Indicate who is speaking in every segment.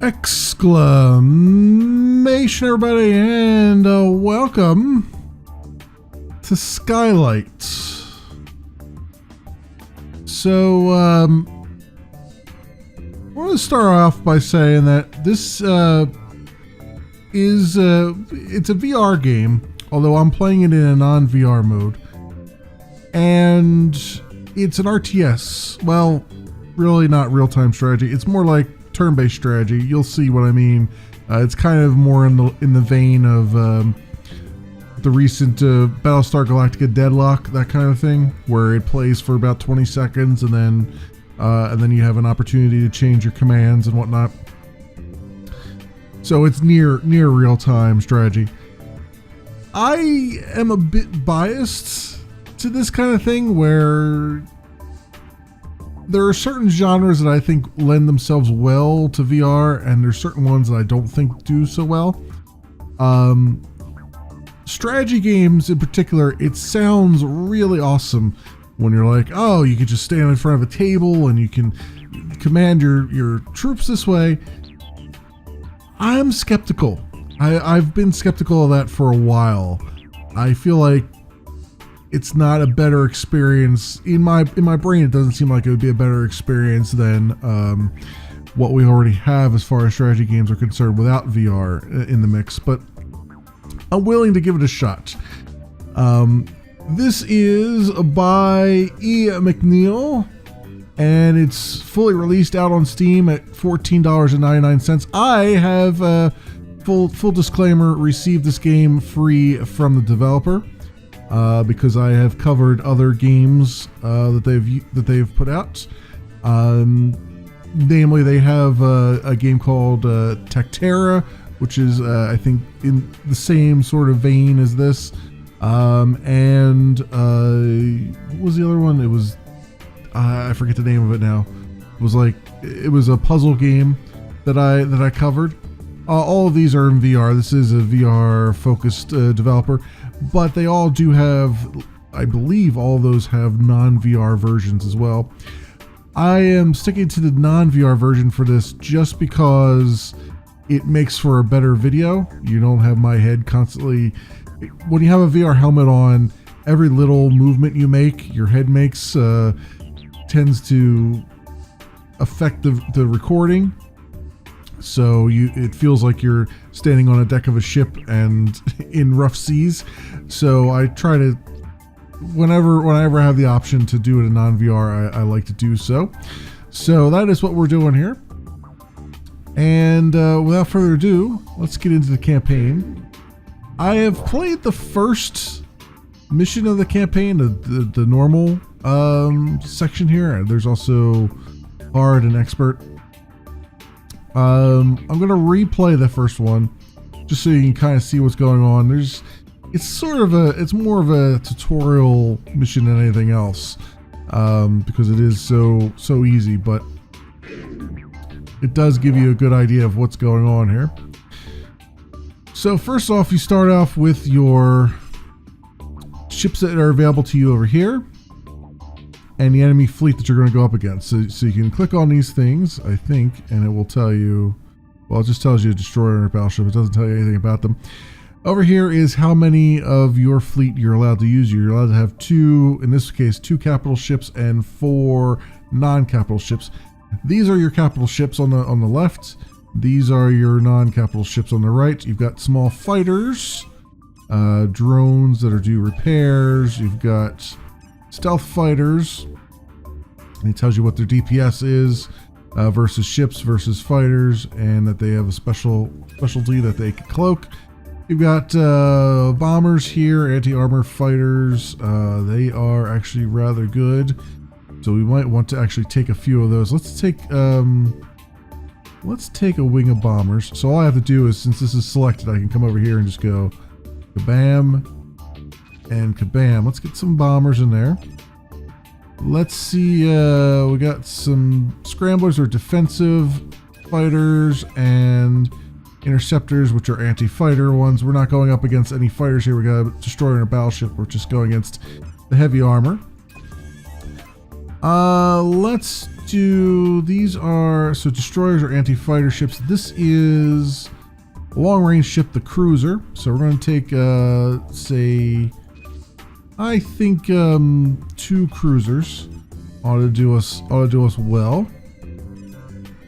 Speaker 1: Exclamation, everybody, and welcome to Skylight. So, I want to start off by saying that this it's a VR game, although I'm playing it in a non-VR mode, and it's an RTS. Well, really not real-time strategy. It's more like turn-based strategy. You'll see what I mean. It's kind of more in the vein of the recent Battlestar Galactica Deadlock, that kind of thing, where it plays for about 20 seconds and then you have an opportunity to change your commands and whatnot. So it's near real-time strategy. I am a bit biased to this kind of thing, where there are certain genres that I think lend themselves well to VR, and there's certain ones that I don't think do so well. Strategy games in particular, it sounds really awesome when you're like, oh, you could just stand in front of a table and you can command your troops this way. I'm skeptical. I've been skeptical of that for a while. I feel like it's not a better experience. In my brain, it doesn't seem like it would be a better experience than what we already have as far as strategy games are concerned without VR in the mix, but I'm willing to give it a shot. This is by E. McNeil, and it's fully released out on Steam at $14.99. I have, full disclaimer, received this game free from the developer. Because I have covered other games that they've put out. Namely, they have a game called Tecterra, which is I think in the same sort of vein as this. And what was the other one? It was I forget the name of it now. It was a puzzle game that I covered. All of these are in VR. This is a VR focused developer. But they all do have, I believe all those have non-VR versions as well. I am sticking to the non-VR version for this just because it makes for a better video. You don't have my head constantly. When you have a VR helmet on, every little movement you make, your head makes, tends to affect the recording. So it feels like you're standing on a deck of a ship and in rough seas. So I try to, whenever I have the option to do it in non-VR, I like to do so. So that is what we're doing here. And without further ado, let's get into the campaign. I have played the first mission of the campaign, the normal section here. There's also hard and expert. I'm gonna replay the first one just so you can kind of see what's going on. It's more of a tutorial mission than anything else, because it is so easy, but it does give you a good idea of what's going on here. So first off, you start off with your ships that are available to you over here, and the enemy fleet that you're going to go up against. So you can click on these things, I think, and it will tell you, well, it just tells you a destroyer and a battleship. It doesn't tell you anything about them. Over here is how many of your fleet you're allowed to use. You're allowed to have two, in this case, 2 capital ships and 4 non-capital ships. These are your capital ships on the left. These are your non-capital ships on the right. You've got small fighters, drones that are do repairs. You've got stealth fighters, and it tells you what their DPS is versus ships versus fighters, and that they have a specialty that they can cloak. You've got bombers here, anti-armor fighters. They are actually rather good, so we might want to actually take a few of those. Let's take a wing of bombers. So all I have to do is, since this is selected, I can come over here and just go kabam and kabam. Let's get some bombers in there. Let's see, we got some scramblers or defensive fighters and interceptors, which are anti-fighter ones. We're not going up against any fighters here. We got a destroyer and a battleship. We're just going against the heavy armor. Let's do, these are, so destroyers are anti-fighter ships. This is a long-range ship, the cruiser. So we're going to take, say, I think 2 cruisers ought to do us well.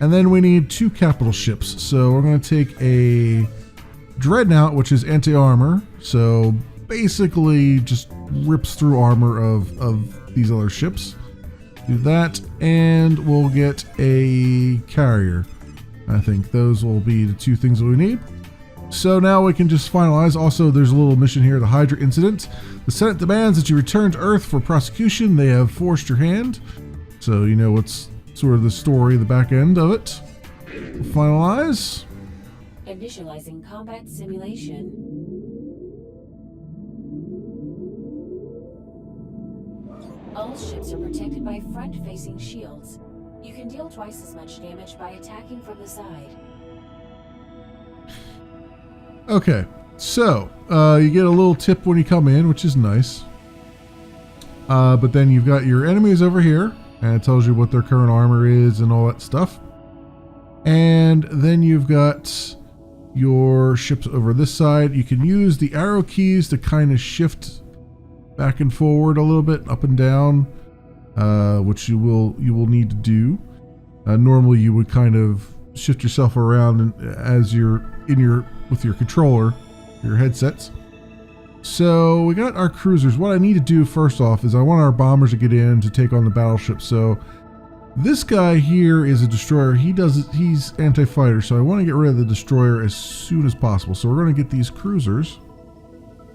Speaker 1: And then we need 2 capital ships. So we're going to take a dreadnought, which is anti-armor. So basically just rips through armor of these other ships. Do that, and we'll get a carrier. I think those will be the 2 things that we need. So now we can just finalize. Also, there's a little mission here, the Hydra incident. The Senate demands that you return to Earth for prosecution. They have forced your hand. So you know what's sort of the story, the back end of it. We'll finalize.
Speaker 2: Initializing combat simulation. All ships are protected by front-facing shields. You can deal twice as much damage by attacking from the side.
Speaker 1: Okay, so you get a little tip when you come in, which is nice. But then you've got your enemies over here, and it tells you what their current armor is and all that stuff. And then you've got your ships over this side. You can use the arrow keys to kind of shift back and forward a little bit, up and down, which you will need to do. Normally you would kind of shift yourself around as you're with your controller, your headsets. So we got our cruisers. What I need to do first off is I want our bombers to get in to take on the battleship. So this guy here is a destroyer. He's anti-fighter, so I want to get rid of the destroyer as soon as possible. So we're going to get these cruisers,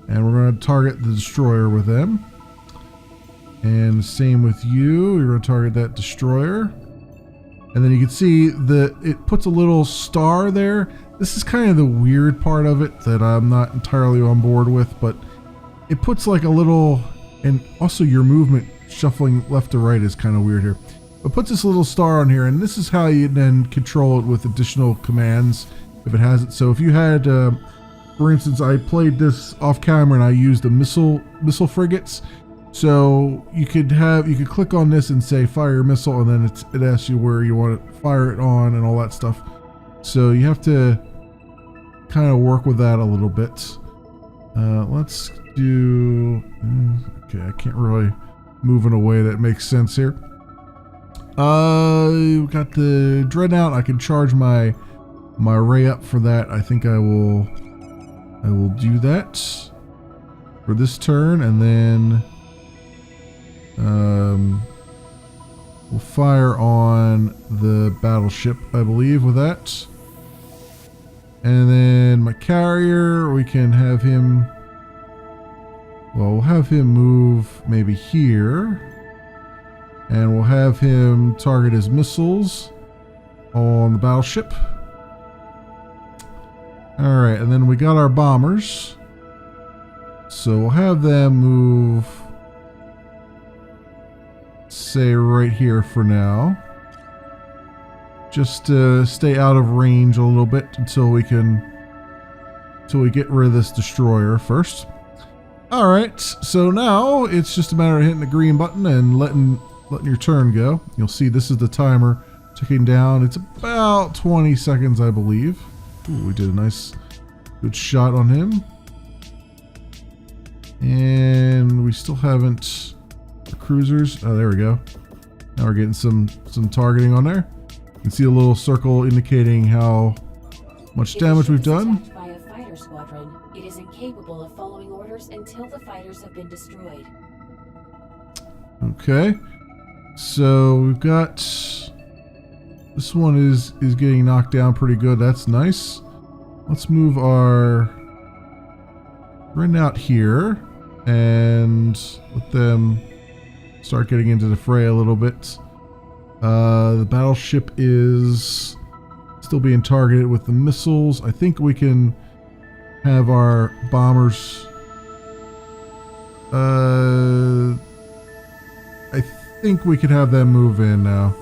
Speaker 1: and we're going to target the destroyer with them. And same with you. You're going to target that destroyer. And then you can see that it puts a little star there. This is kind of the weird part of it that I'm not entirely on board with, but it puts like a little, and also your movement shuffling left to right is kind of weird here. It puts this little star on here, and this is how you then control it with additional commands if it has it. So if you had, for instance, I played this off camera and I used the missile frigates. So you could click on this and say fire a missile, and then it asks you where you want to fire it on and all that stuff. So you have to kind of work with that a little bit. Let's do, okay, I can't really move in a way that makes sense here. We got the dreadnought. I can charge my ray up for that. I think I will do that for this turn, and then we'll fire on the battleship, I believe, with that. And then my carrier, we can have him, well, we'll have him move maybe here. And we'll have him target his missiles on the battleship. Alright, and then we got our bombers. So we'll have them move, say, right here for now. Just to stay out of range a little bit until we get rid of this destroyer first. Alright, so now it's just a matter of hitting the green button and letting your turn go. You'll see this is the timer ticking down. It's about 20 seconds, I believe. Ooh, we did a nice, good shot on him. And we still haven't, the cruisers. Oh, there we go. Now we're getting some targeting on there. You can see a little circle indicating how much damage we've done.
Speaker 2: By a fighter squadron, it is incapable of following orders until the fighters have been destroyed.
Speaker 1: Okay. So we've got, this one is getting knocked down pretty good. That's nice. Let's move our dreadnought here and let them start getting into the fray a little bit. The battleship is still being targeted with the missiles. I think we can have our bombers, I think we could have them move in now.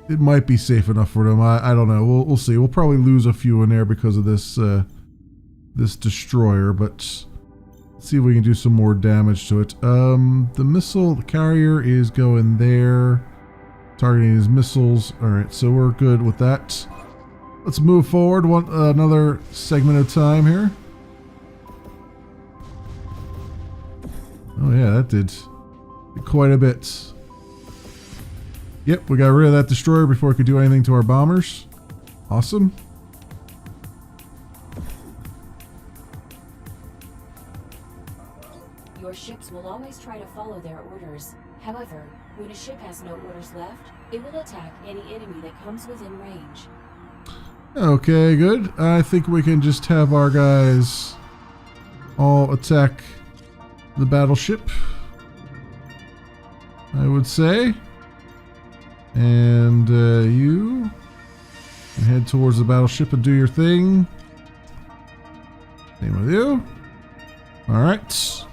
Speaker 1: It might be safe enough for them. I don't know. We'll see. We'll probably lose a few in there because of this this destroyer, but let's see if we can do some more damage to it. The missile, the carrier is going there. Targeting his missiles. Alright, so we're good with that. Let's move forward another segment of time here. Oh yeah, that did quite a bit. Yep, we got rid of that destroyer before it could do anything to our bombers. Awesome.
Speaker 2: Your ships will always try to follow their orders. However, when a ship has no orders left, it will attack any enemy that comes within range.
Speaker 1: Okay, good. I think we can just have our guys all attack the battleship, I would say. And you can head towards the battleship and do your thing. Same with you. Alright.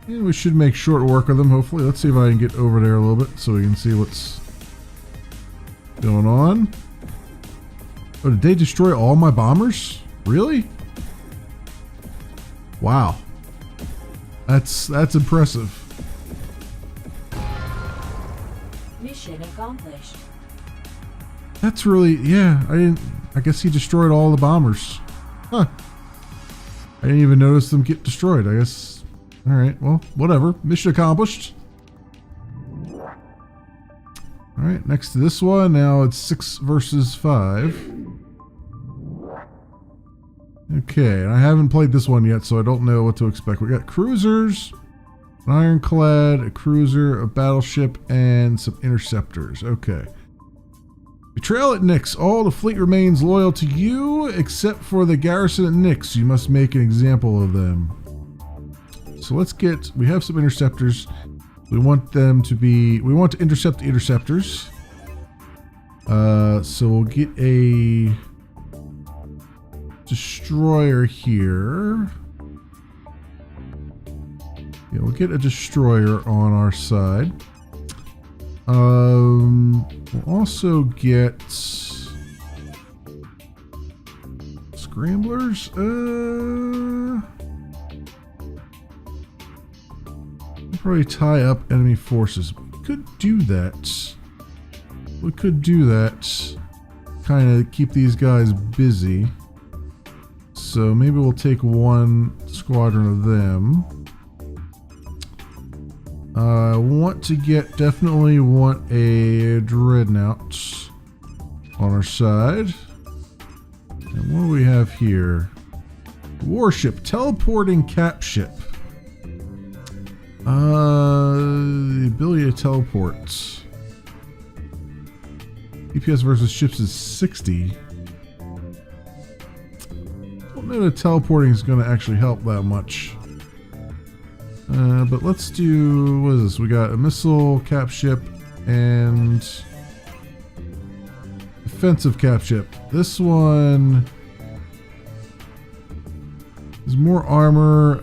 Speaker 1: And we should make short work of them, hopefully. Let's see if I can get over there a little bit so we can see what's going on. Oh, did they destroy all my bombers? Really? Wow. That's impressive.
Speaker 2: Mission accomplished.
Speaker 1: That's really, yeah, I guess he destroyed all the bombers. Huh. I didn't even notice them get destroyed, I guess. Alright, well, whatever. Mission accomplished. Alright, next to this one, now it's 6 versus 5. Okay, I haven't played this one yet, so I don't know what to expect. We got cruisers, an ironclad, a cruiser, a battleship, and some interceptors. Okay. Betrayal at Nyx. All the fleet remains loyal to you, except for the garrison at Nyx. You must make an example of them. So let's get... We have some interceptors. We want them to be... We want to intercept the interceptors. So we'll get a... destroyer here. Yeah, we'll get a destroyer on our side. We'll also get scramblers. Probably tie up enemy forces. We could do that. We could do that. Kind of keep these guys busy. So maybe we'll take one squadron of them. Definitely want a dreadnought on our side. And what do we have here? Warship, teleporting cap ship. The ability to teleport. DPS versus ships is 60. The teleporting is going to actually help that much. But let's do... What is this? We got a missile cap ship and defensive cap ship. This one is more armor.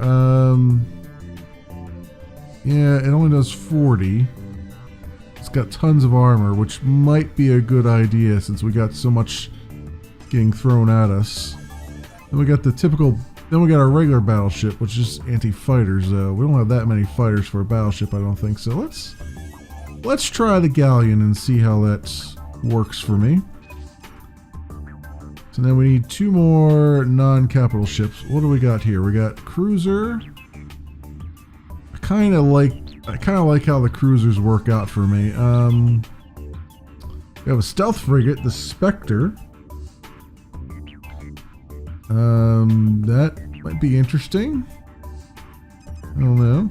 Speaker 1: Yeah, it only does 40. It's got tons of armor, which might be a good idea since we got so much getting thrown at us. Then we got the typical... Then we got our regular battleship, which is anti-fighters, though. We don't have that many fighters for a battleship, I don't think. So let's try the galleon and see how that works for me. So then we need 2 more non-capital ships. What do we got here? We got cruiser. I kind of like how the cruisers work out for me. We have a stealth frigate, the Spectre. That might be interesting. I don't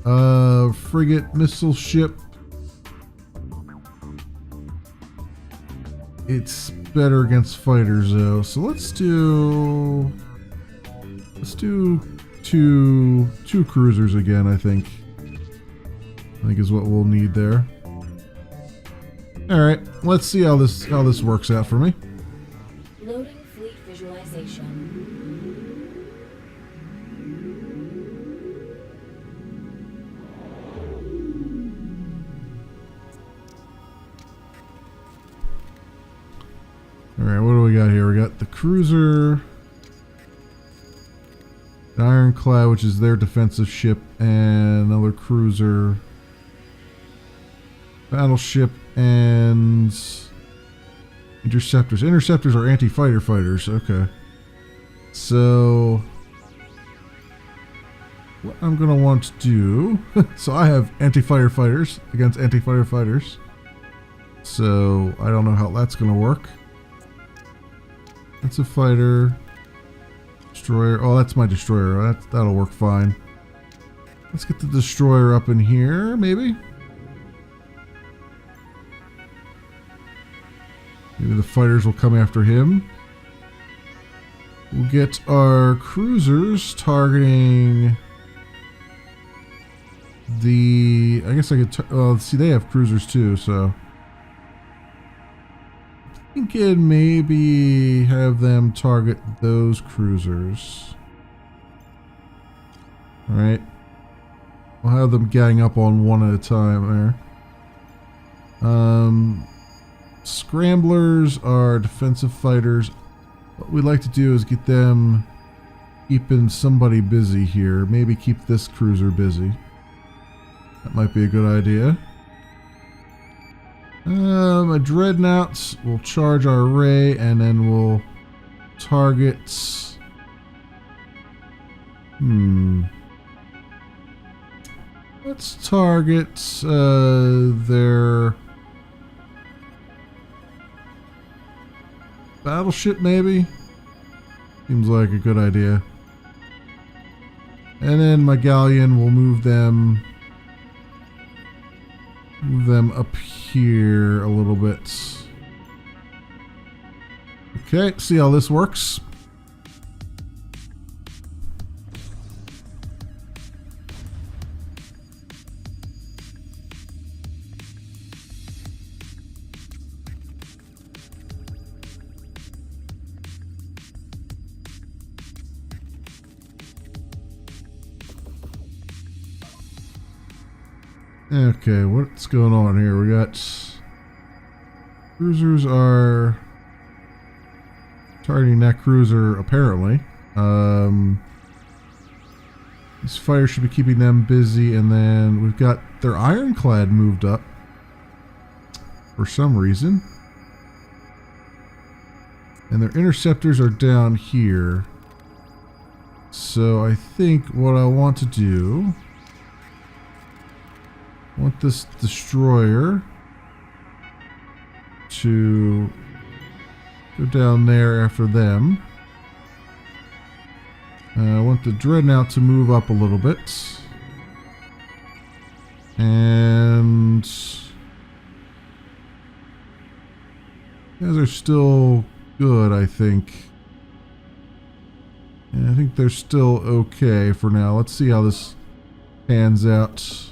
Speaker 1: know. Frigate, missile ship. It's better against fighters though. So let's do two cruisers again, I think is what we'll need there. Alright, let's see how this works out for me.
Speaker 2: Loading fleet visualization.
Speaker 1: Alright, what do we got here? We got the cruiser, the ironclad, which is their defensive ship, and another cruiser, battleship, and interceptors. Interceptors are anti-fighter fighters. Okay. So what I'm going to want to do... so I have anti-fighter fighters against anti-fighter fighters. So I don't know how that's going to work. That's a fighter. Destroyer. Oh, that's my destroyer. That'll work fine. Let's get the destroyer up in here, maybe. Maybe the fighters will come after him. We'll get our cruisers targeting the... I guess I could... see, they have cruisers too, so... Thinking maybe have them target those cruisers. Alright. We'll have them gang up on one at a time there. Scramblers are defensive fighters. What we'd like to do is get them keeping somebody busy here. Maybe keep this cruiser busy. That might be a good idea. A dreadnought will charge our ray, and then we'll target... Let's target their battleship, maybe? Seems like a good idea. And then my galleon will move them up here a little bit. Okay, see how this works. Okay, what's going on here? We got cruisers are targeting that cruiser apparently. These fighters should be keeping them busy, and then we've got their ironclad moved up for some reason. And their interceptors are down here. So I think what I want to do... I want this destroyer to go down there after them. I want the dreadnought to move up a little bit. And... you guys are still good, I think. And I think they're still okay for now. Let's see how this pans out.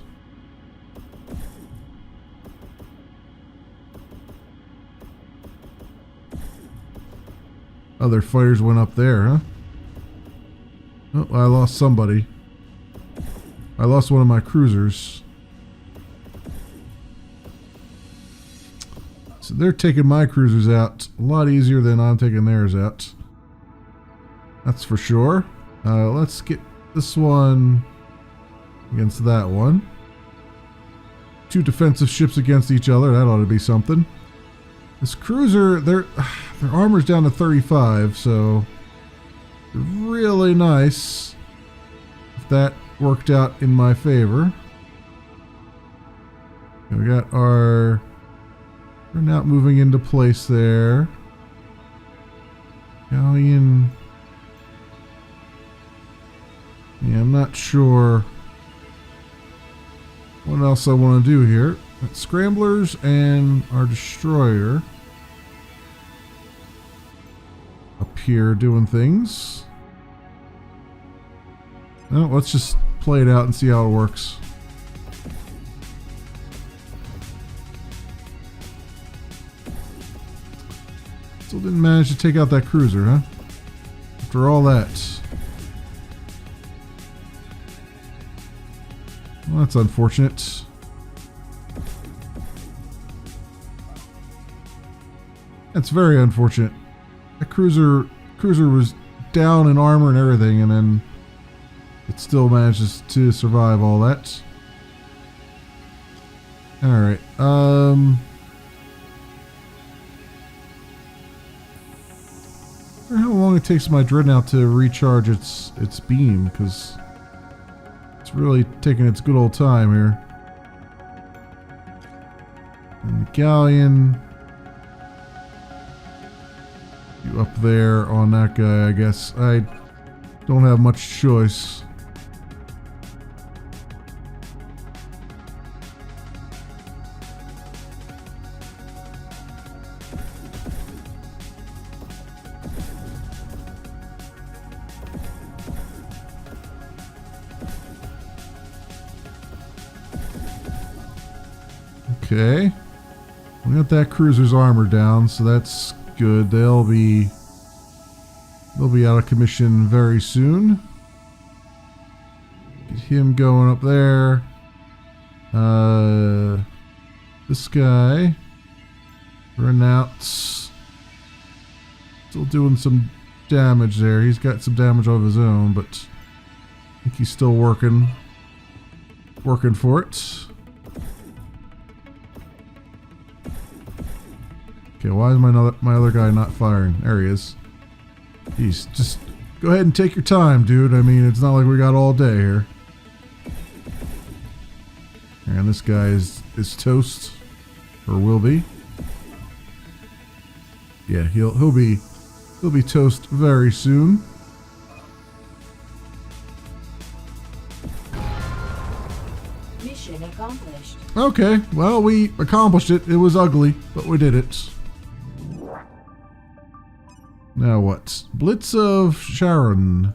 Speaker 1: Other fighters went up there, huh? Oh, I lost somebody. I lost one of my cruisers. So they're taking my cruisers out a lot easier than I'm taking theirs out. That's for sure. Let's get this one against that one. Two defensive ships against each other. That ought to be something. This cruiser, their armor's down to 35, so really nice if that worked out in my favor. Okay, we got our... we're now moving into place there. Galleon... yeah, I'm not sure what else I want to do here. Got scramblers and our destroyer up here doing things. Well, let's just play it out and see how it works. Still didn't manage to take out that cruiser, huh? After all that. Well, that's unfortunate. That's very unfortunate. That cruiser was down in armor and everything, and then it still manages to survive all that. Alright, I wonder how long it takes my dreadnought to recharge its beam, because it's really taking its good old time here. And the galleon. You up there on that guy, I guess. I don't have much choice. Okay. We got that cruiser's armor down, so that's good. They'll be out of commission very soon. Get him going up there. This guy, Renouts, still doing some damage there. He's got some damage of his own, but I think he's still working for it. Okay, why is my other guy not firing? There he is. Jeez, just go ahead and take your time, dude. I mean, it's not like we got all day here. And this guy is toast, or will be. Yeah, he'll be toast very soon.
Speaker 2: Mission accomplished.
Speaker 1: Okay, well, we accomplished it. It was ugly, but we did it. Now what? Blitz of Sharon.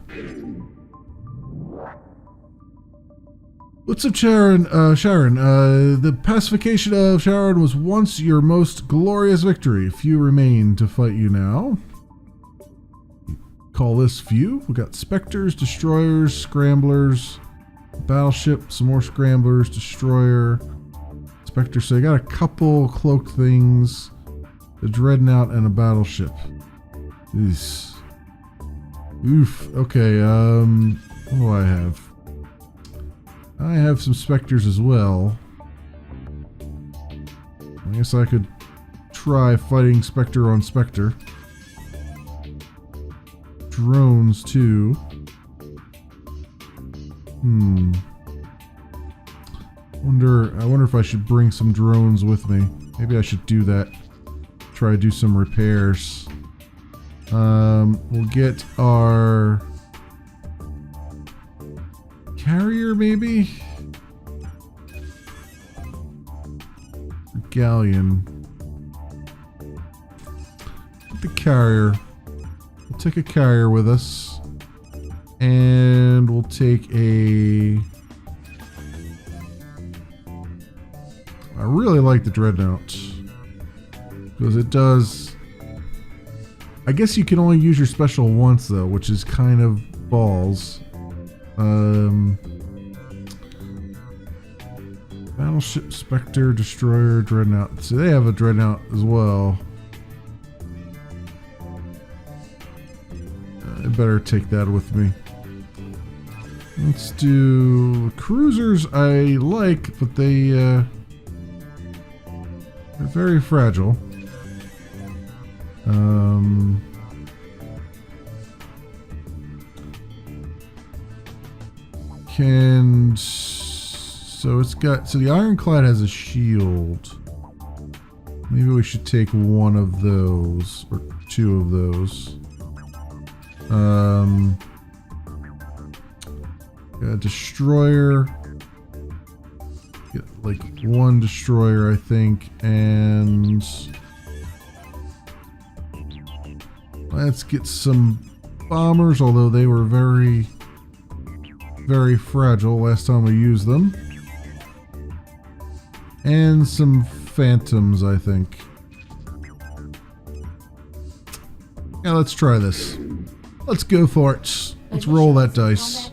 Speaker 1: Blitz of Sharon. The pacification of Sharon was once your most glorious victory. Few remain to fight you now. Call this few. We got Spectres, Destroyers, Scramblers, Battleship, some more Scramblers, Destroyer, Spectre. So you got a couple cloaked things, a Dreadnought, and a Battleship. Oof. Okay, what do I have? I have some Spectres as well. I guess I could try fighting Spectre on Spectre. Drones, too. I wonder if I should bring some drones with me. Maybe I should do that. Try to do some repairs. We'll get our carrier, maybe? Galleon. Get the carrier. We'll take a carrier with us. And we'll take a... I really like the Dreadnought. Because it does... I guess you can only use your special once, though, which is kind of balls. Battleship, Spectre, Destroyer, Dreadnought. So they have a Dreadnought as well. I better take that with me. Let's do cruisers. I like, but they're very fragile. So the Ironclad has a shield. Maybe we should take one of those, or two of those. Got a destroyer. Get like one destroyer, I think, and let's get some bombers, although they were very, very fragile last time we used them. And some phantoms, I think. Yeah, let's try this. Let's go for it. Let's roll that dice.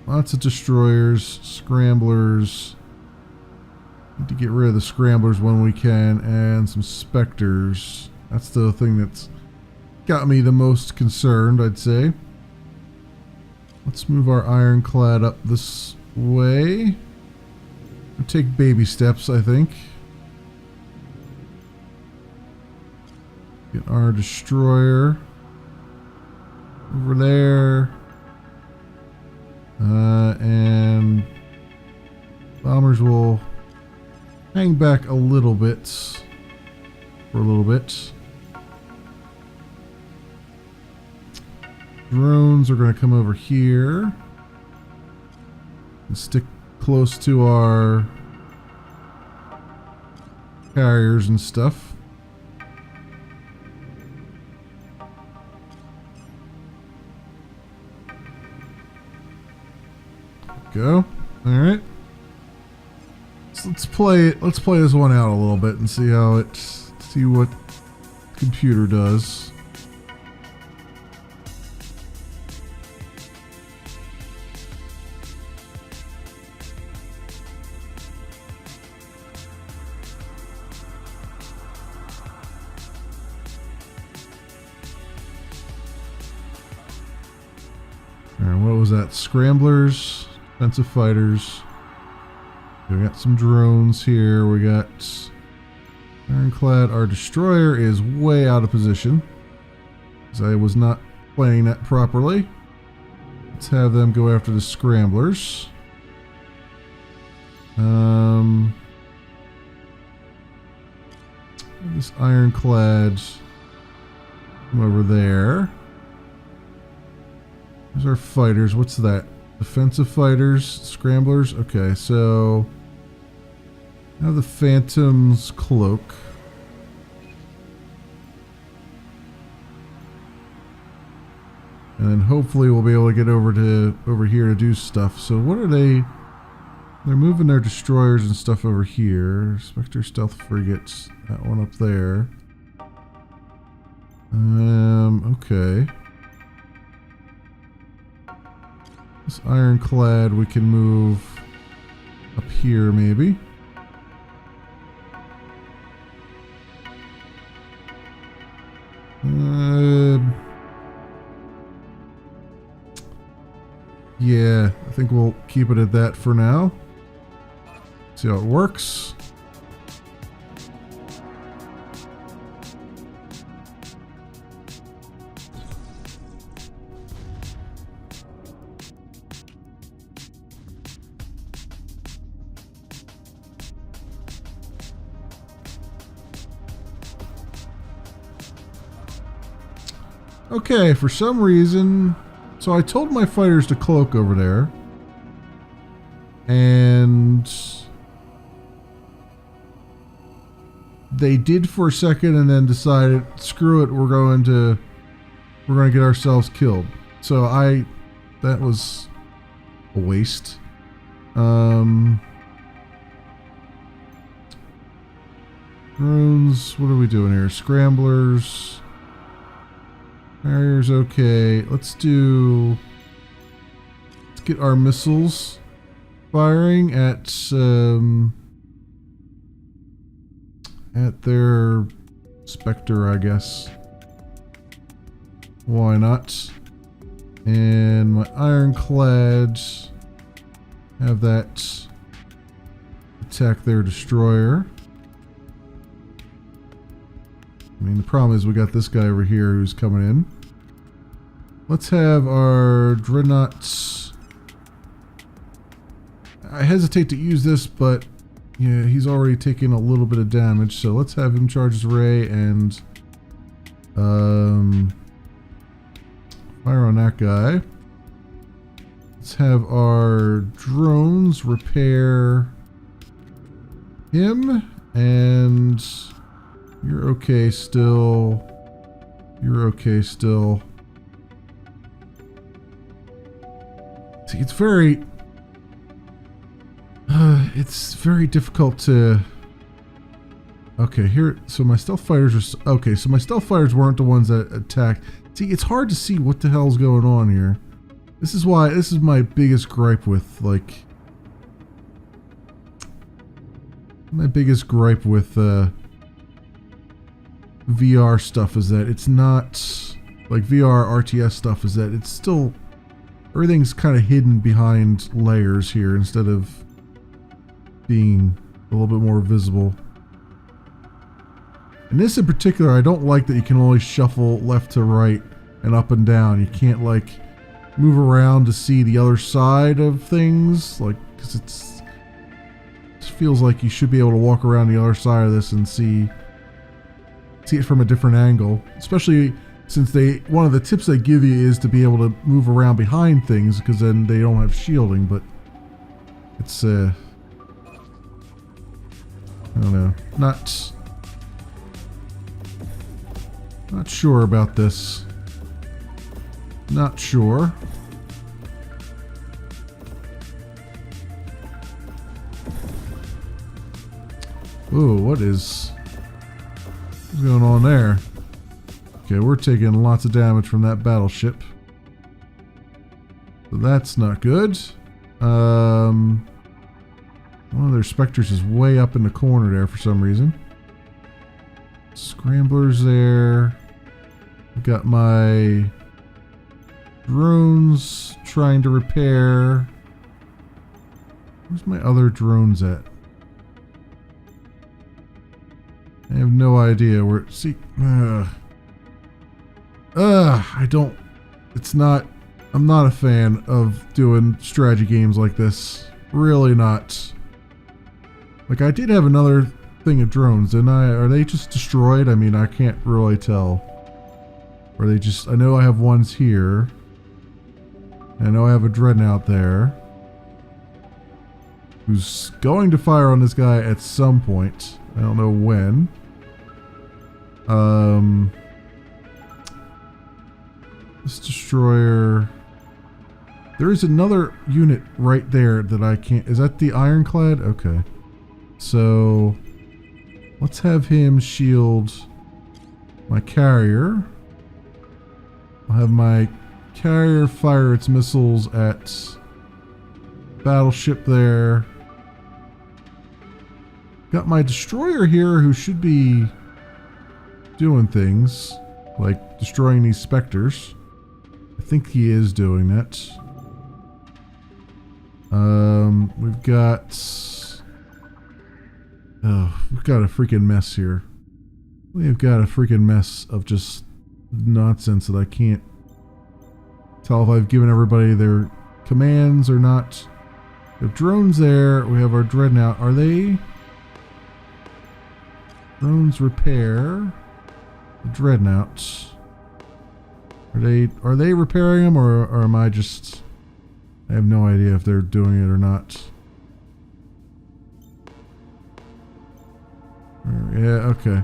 Speaker 1: Lots of destroyers, scramblers. Need to get rid of the scramblers when we can, and some specters. That's the thing that's got me the most concerned, I'd say. Let's move our ironclad up this way. We'll take baby steps, I think. Get our destroyer over there. And bombers will hang back a little bit for a little bit. Drones are going to come over here and stick close to our carriers and stuff. Go. All right. So let's play this one out a little bit and see what computer does. Alright, what was that? Scramblers, defensive fighters. We got some drones here. We got ironclad. Our destroyer is way out of position, because I was not planning that properly. Let's have them go after the scramblers. This ironclad come over there. There's our fighters. What's that? Defensive fighters, scramblers. Okay, so now the Phantom's cloak. And then hopefully we'll be able to get over here to do stuff. So what are they? They're moving their destroyers and stuff over here. Spectre stealth frigates. That one up there. Okay. This ironclad we can move up here maybe. Yeah, I think we'll keep it at that for now. See how it works. Okay, for some reason, so I told my fighters to cloak over there, and they did for a second, and then decided, screw it, we're going to get ourselves killed. So that was a waste. Drones, what are we doing here? Scramblers. Carriers, okay. Let's get our missiles firing at their Spectre, I guess. Why not? And my ironclad, have that attack their destroyer. I mean, the problem is we got this guy over here who's coming in. Let's have our dreadnoughts. I hesitate to use this, but yeah, he's already taken a little bit of damage, so let's have him charge his ray and fire on that guy. Let's have our drones repair him, and you're okay still. You're okay still. See, it's very difficult to. Okay, here. So my stealth fighters are okay. So my stealth fighters weren't the ones that attacked. See, it's hard to see what the hell's going on here. This is my biggest gripe with VR stuff is that it's not like VR RTS stuff is that it's still everything's kind of hidden behind layers here instead of being a little bit more visible. And this in particular, I don't like that you can only shuffle left to right and up and down. You can't like move around to see the other side of things, like, because it feels like you should be able to walk around the other side of this and see it from a different angle, especially since one of the tips they give you is to be able to move around behind things, because then they don't have shielding. But it's I don't know, not sure about this. Not sure. Ooh, what's going on there? Okay, we're taking lots of damage from that battleship. So that's not good. One of their specters is way up in the corner there for some reason. Scramblers there. I've got my drones trying to repair. Where's my other drones at? I have no idea where. See, I don't. It's not. I'm not a fan of doing strategy games like this. Really not. Like, I did have another thing of drones, didn't I? Are they just destroyed? I mean, I can't really tell. Or they just. I know I have ones here. I know I have a dreadnought there, who's going to fire on this guy at some point. I don't know when. This destroyer. There is another unit right there that I can't. Is that the ironclad? Okay. So let's have him shield my carrier. I'll have my carrier fire its missiles at battleship there. Got my destroyer here who should be doing things like destroying these specters. I think he is doing that. We've got a freaking mess here. We've got a freaking mess of just nonsense that I can't tell if I've given everybody their commands or not. We have drones there. We have our dreadnought. Are they drones repair the dreadnoughts? Are they repairing them, or am I just? I have no idea if they're doing it or not. Yeah. Okay.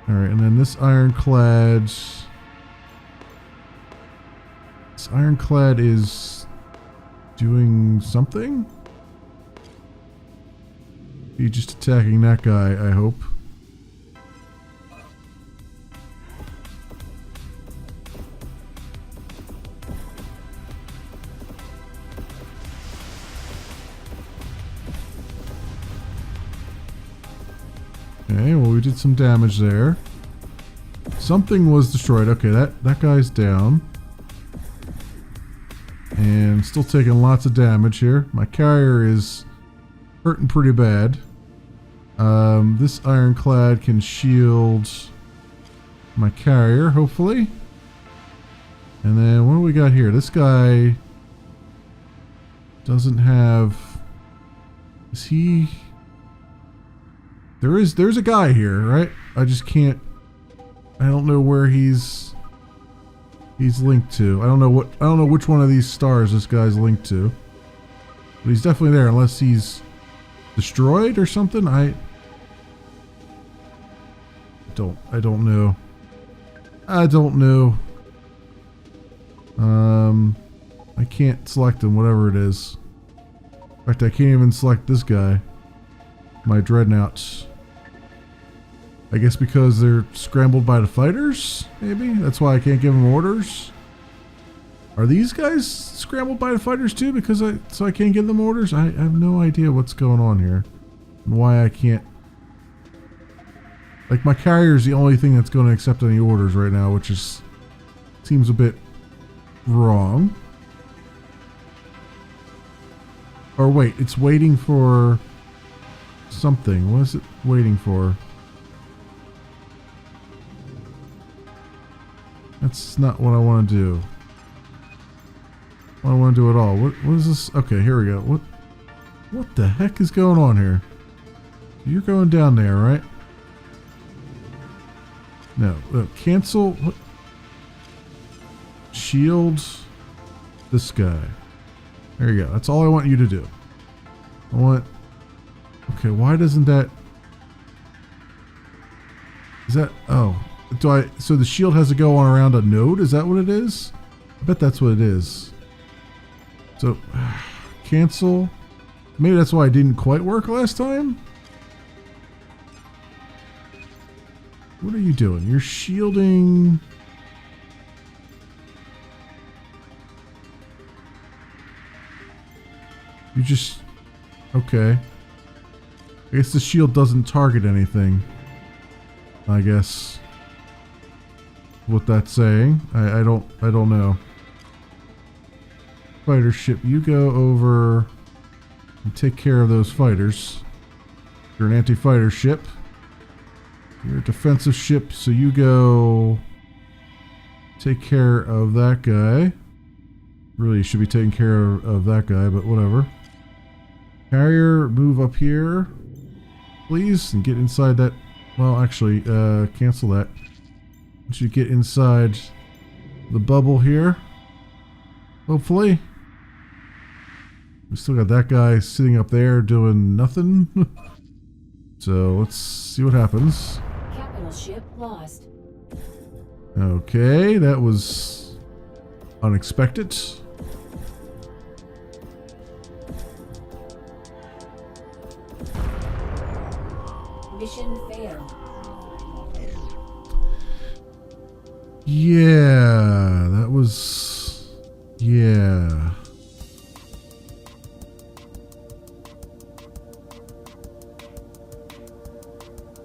Speaker 1: All right, and then this ironclad. This ironclad is doing something. He's just attacking that guy, I hope. Okay, well, we did some damage there. Something was destroyed. Okay, that guy's down. And still taking lots of damage here. My carrier is hurting pretty bad. This ironclad can shield my carrier, hopefully. And then what do we got here? This guy doesn't have... Is he... There's a guy here, right? I just can't... I don't know where he's linked to. I don't know which one of these stars this guy's linked to. But he's definitely there, unless he's destroyed or something. I don't know. I don't know. I can't select him, whatever it is. In fact, I can't even select this guy. My dreadnoughts. I guess because they're scrambled by the fighters, maybe? That's why I can't give them orders? Are these guys scrambled by the fighters too? So I can't give them orders? I have no idea what's going on here. And why I can't... Like, my carrier is the only thing that's going to accept any orders right now, which is... Seems a bit wrong. Or wait, it's waiting for something. What is it waiting for? That's not what I want to do. What I want to do at all. What is this? Okay, here we go. What the heck is going on here? You're going down there, right? No. Cancel. What? Shield this guy. There you go. That's all I want you to do. I want... Okay, why doesn't that... Is that... Oh. So the shield has to go on around a node? Is that what it is? I bet that's what it is. So, cancel. Maybe that's why it didn't quite work last time? What are you doing? You're shielding... You just... Okay. I guess the shield doesn't target anything. I guess. What that's saying. I don't know. Fighter ship, you go over and take care of those fighters. You're an anti-fighter ship. You're a defensive ship, so you go take care of that guy. Really, you should be taking care of that guy, but whatever. Carrier, move up here, please, and get inside that. Well, actually, cancel that. You should get inside the bubble here. Hopefully. We still got that guy sitting up there doing nothing. So let's see what happens.
Speaker 2: Capital ship lost.
Speaker 1: Okay, that was unexpected.
Speaker 2: Mission failed.
Speaker 1: Yeah, that was... Yeah.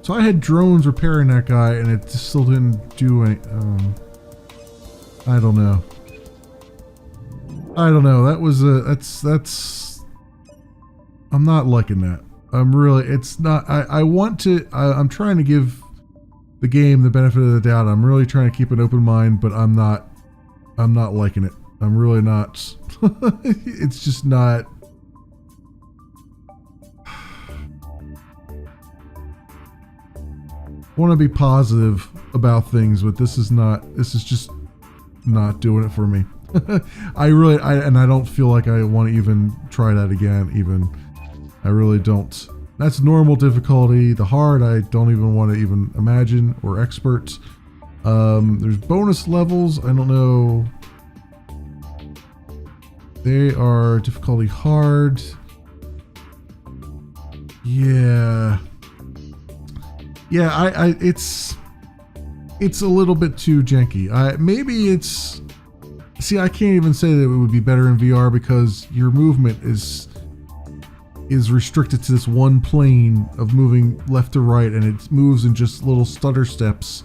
Speaker 1: So I had drones repairing that guy, and it just still didn't do any... I don't know. I don't know. That was a... That's... I'm not liking that. I'm really... It's not... I want to... I'm trying to give the game the benefit of the doubt. I'm really trying to keep an open mind, but I'm not liking it. I'm really not. It's just not... I want to be positive about things, but this is just not doing it for me. I don't feel like I want to even try that again, even. I really don't. That's normal difficulty. The hard, I don't even want to even imagine, or expert. There's bonus levels. I don't know. They are difficulty hard. Yeah. Yeah, it's a little bit too janky. Maybe it's... See, I can't even say that it would be better in VR because your movement is restricted to this one plane of moving left to right, and it moves in just little stutter steps.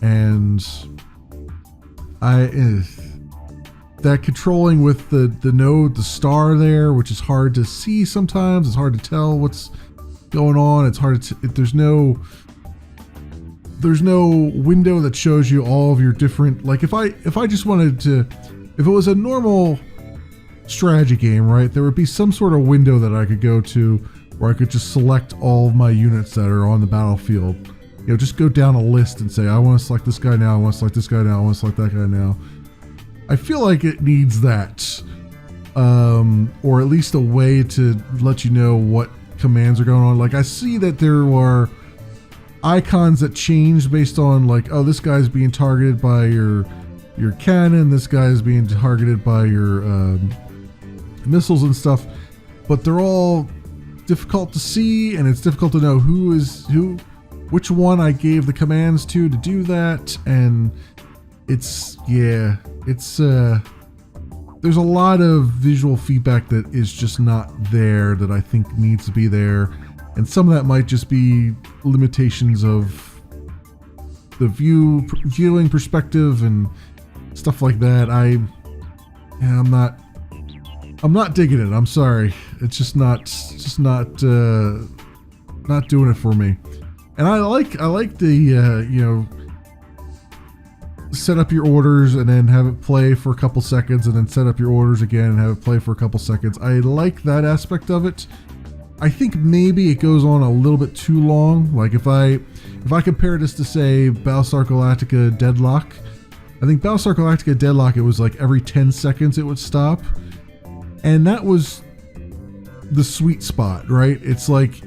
Speaker 1: And that controlling with the node, the star there, which is hard to see sometimes. It's hard to tell what's going on. It's hard to... There's no window that shows you all of your different... Like if I just wanted to... If it was a normal strategy game, right, there would be some sort of window that I could go to where I could just select all of my units that are on the battlefield. You know, just go down a list and say, I want to select this guy now, I want to select this guy now, I want to select that guy now. I feel like it needs that. Or at least a way to let you know what commands are going on. Like I see that there are icons that change based on like, oh, this guy's being targeted by your cannon, this guy's being targeted by your missiles and stuff, but they're all difficult to see, and it's difficult to know which one I gave the commands to do that. And it's there's a lot of visual feedback that is just not there that I think needs to be there. And some of that might just be limitations of the viewing perspective and stuff like that. yeah, I'm not digging it. I'm sorry. It's just not doing it for me. And I like the set up your orders and then have it play for a couple seconds and then set up your orders again and have it play for a couple seconds. I like that aspect of it. I think maybe it goes on a little bit too long. Like if I compare this to say Battlestar Galactica Deadlock, I think Battlestar Galactica Deadlock, it was like every 10 seconds it would stop. And that was the sweet spot, right? It's like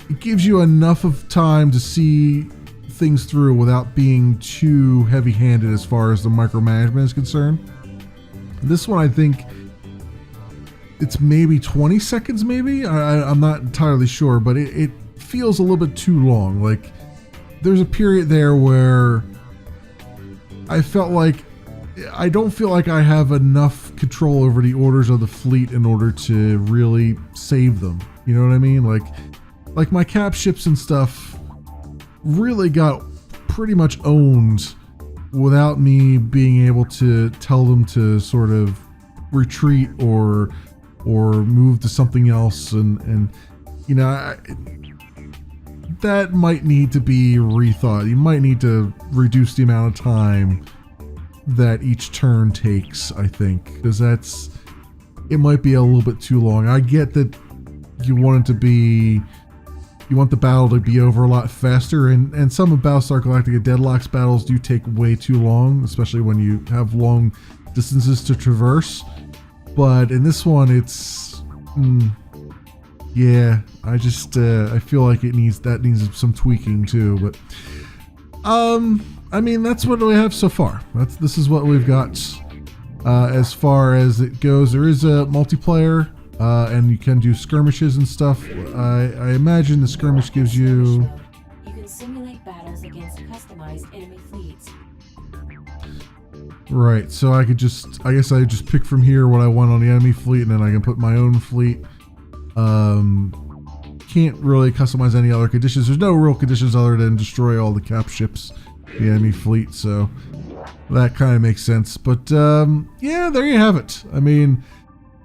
Speaker 1: it gives you enough of time to see things through without being too heavy-handed as far as the micromanagement is concerned. This one, I think it's maybe 20 seconds, maybe? I'm not entirely sure, but it feels a little bit too long. Like, there's a period there where I felt like I don't feel like I have enough control over the orders of the fleet in order to really save them. You know what I mean? Like my cap ships and stuff really got pretty much owned without me being able to tell them to sort of retreat or move to something else, and that might need to be rethought. You might need to reduce the amount of time that each turn takes, I think, because it might be a little bit too long. I get that you want the battle to be over a lot faster, and some of Battlestar Galactica Deadlock's battles do take way too long, especially when you have long distances to traverse. But in this one, it's yeah, I feel like it needs some tweaking too. But I mean, that's what we have so far. This is what we've got as far as it goes. There is a multiplayer, and you can do skirmishes and stuff. I imagine the skirmish gives you.
Speaker 2: You can simulate battles against customized enemy fleets.
Speaker 1: Right, so I guess I just pick from here what I want on the enemy fleet, and then I can put my own fleet. Can't really customize any other conditions. There's no real conditions other than destroy all the cap ships, the enemy fleet, so that kind of makes sense. But yeah, there you have it. I mean,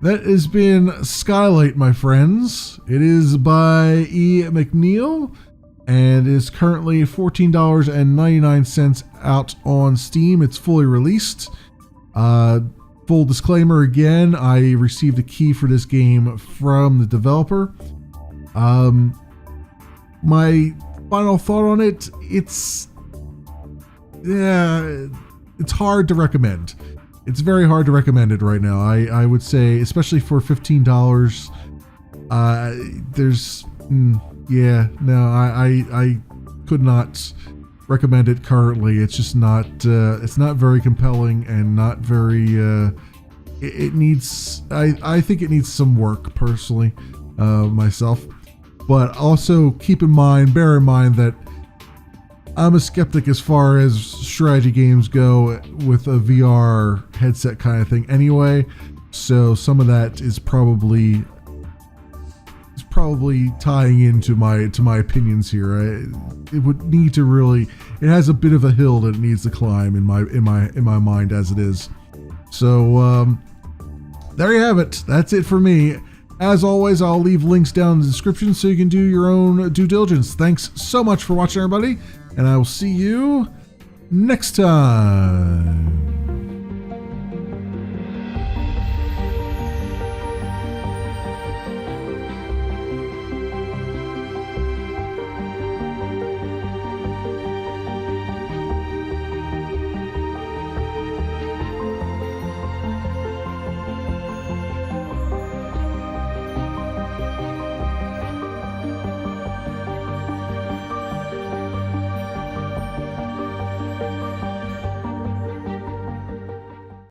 Speaker 1: that has been Skylight, my friends. It is by E. McNeil and is currently $14.99 out on Steam. It's fully released. Full disclaimer again, I received a key for this game from the developer. My final thought on it, it's hard to recommend. It's very hard to recommend it right now. I would say, especially for $15, I could not recommend it currently. It's just not, it's not very compelling and not very, it needs, I think it needs some work personally, myself. But also bear in mind that I'm a skeptic as far as strategy games go with a VR headset kind of thing anyway. So some of that is probably tying into my opinions here. It would need to really, it has a bit of a hill that it needs to climb in my mind as it is. So there you have it. That's it for me. As always, I'll leave links down in the description so you can do your own due diligence. Thanks so much for watching, everybody, and I will see you next time.